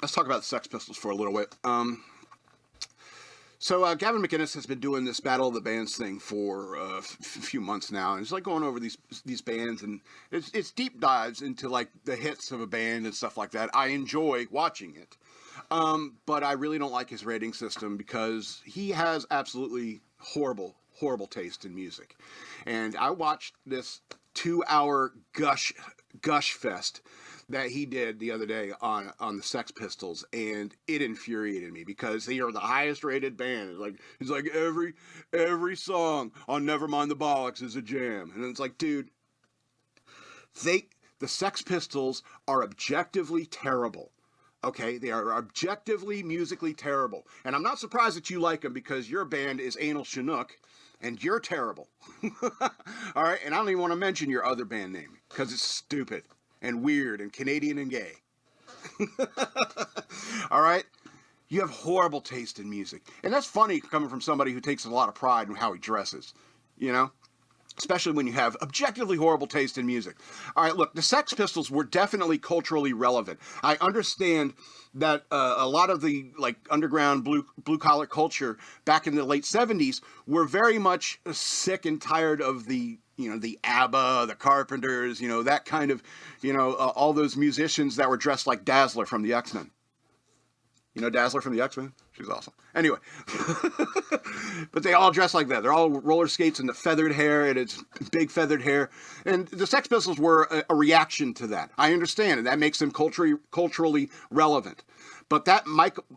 let's talk about the Sex Pistols for a little bit. So Gavin McInnes has been doing this Battle of the Bands thing for a few months now, and he's like going over these bands, and it's deep dives into like the hits of a band and stuff like that. I enjoy watching it, but I really don't like his rating system because he has absolutely horrible taste in music. And I watched this 2-hour gush fest that he did the other day on the Sex Pistols, and it infuriated me because they are the highest rated band. It's like every song on Nevermind the Bollocks is a jam, and it's like, dude, the Sex Pistols are objectively terrible. Okay, they are objectively musically terrible, and I'm not surprised that you like them because your band is Anal Chinook, and you're terrible. All right, and I don't even want to mention your other band name because it's stupid and weird and Canadian and gay. All right? You have horrible taste in music. And that's funny coming from somebody who takes a lot of pride in how he dresses, you know? Especially when you have objectively horrible taste in music. All right, look, the Sex Pistols were definitely culturally relevant. I understand that a lot of the like underground blue collar culture back in the late 70s were very much sick and tired of the ABBA, the Carpenters, that kind of, all those musicians that were dressed like Dazzler from the X-Men. You know Dazzler from the X-Men? She's awesome. Anyway. But they all dress like that. They're all roller skates and the feathered hair, and it's big feathered hair. And the Sex Pistols were a reaction to that. I understand, and that makes them culturally relevant. But that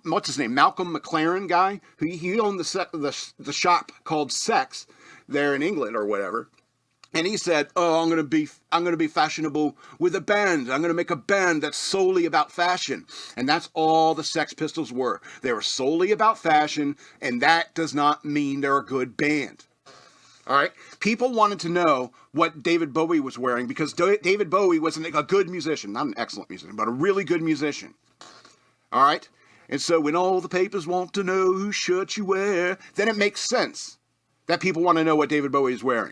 what's his name? Malcolm McLaren guy, he owned the shop called Sex there in England or whatever. And he said, "Oh, I'm gonna be fashionable with a band. I'm gonna make a band that's solely about fashion." And that's all the Sex Pistols were. They were solely about fashion, and that does not mean they're a good band. All right? People wanted to know what David Bowie was wearing because David Bowie was a good musician, not an excellent musician, but a really good musician. All right? And so when all the papers want to know whose shirt you wear, then it makes sense that people want to know what David Bowie is wearing.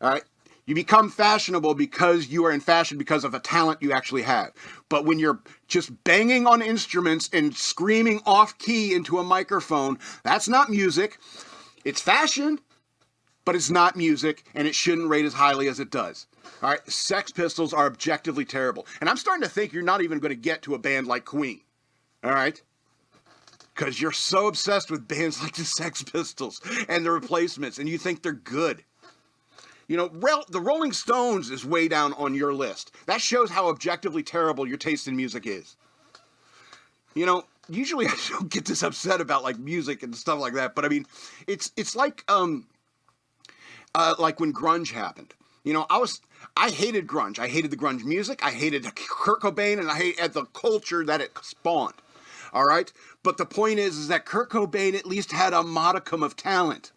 All right? You become fashionable because you are in fashion because of a talent you actually have. But when you're just banging on instruments and screaming off key into a microphone, that's not music. It's fashion, but it's not music, and it shouldn't rate as highly as it does. All right? Sex Pistols are objectively terrible. And I'm starting to think you're not even going to get to a band like Queen. All right? Because you're so obsessed with bands like the Sex Pistols and the Replacements, and you think they're good. The Rolling Stones is way down on your list. That shows how objectively terrible your taste in music is. Usually I don't get this upset about like music and stuff like that, but I mean, it's like when grunge happened. I hated grunge. I hated the grunge music. I hated Kurt Cobain, and I hated the culture that it spawned. All right, but the point is that Kurt Cobain at least had a modicum of talent.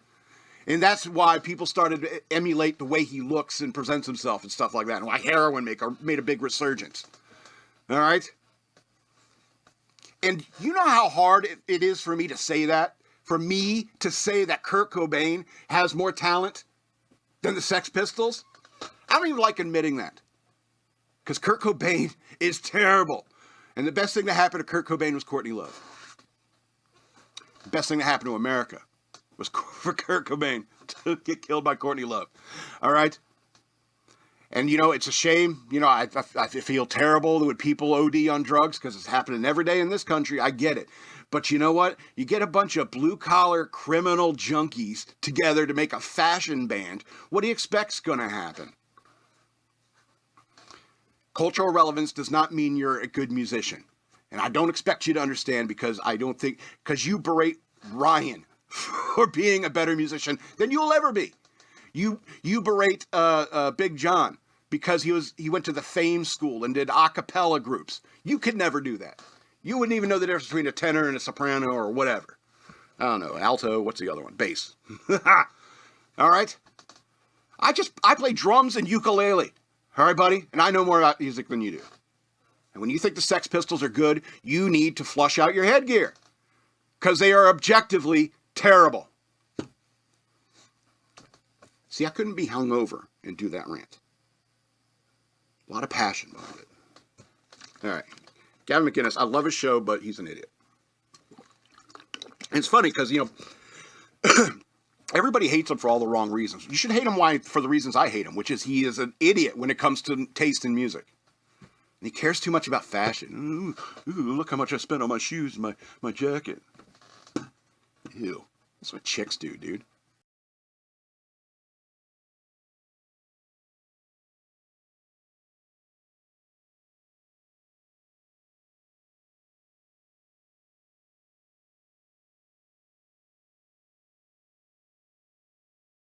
And that's why people started to emulate the way he looks and presents himself and stuff like that. And why heroin made a big resurgence. All right? And you know how hard it is for me to say that? For me to say that Kurt Cobain has more talent than the Sex Pistols? I don't even like admitting that. Because Kurt Cobain is terrible. And the best thing that happened to Kurt Cobain was Courtney Love. The best thing that happened to America was for Kurt Cobain to get killed by Courtney Love. All right? And, it's a shame. I feel terrible when people OD on drugs because it's happening every day in this country. I get it. But you know what? You get a bunch of blue-collar criminal junkies together to make a fashion band. What do you expect's going to happen? Cultural relevance does not mean you're a good musician. And I don't expect you to understand because you berate Ryan for being a better musician than you'll ever be. You berate Big John because he went to the Fame School and did a cappella groups. You could never do that. You wouldn't even know the difference between a tenor and a soprano or whatever. I don't know, alto, what's the other one? Bass. All right? I play drums and ukulele. All right, buddy? And I know more about music than you do. And when you think the Sex Pistols are good, you need to flush out your headgear. Because they are objectively terrible. See, I couldn't be hungover and do that rant. A lot of passion behind it. All right. Gavin McInnes, I love his show, but he's an idiot. And it's funny because, everybody hates him for all the wrong reasons. You should hate him for the reasons I hate him, which is he is an idiot when it comes to taste in music. And he cares too much about fashion. Ooh, look how much I spent on my shoes and my jacket. Ew. That's what chicks do, dude.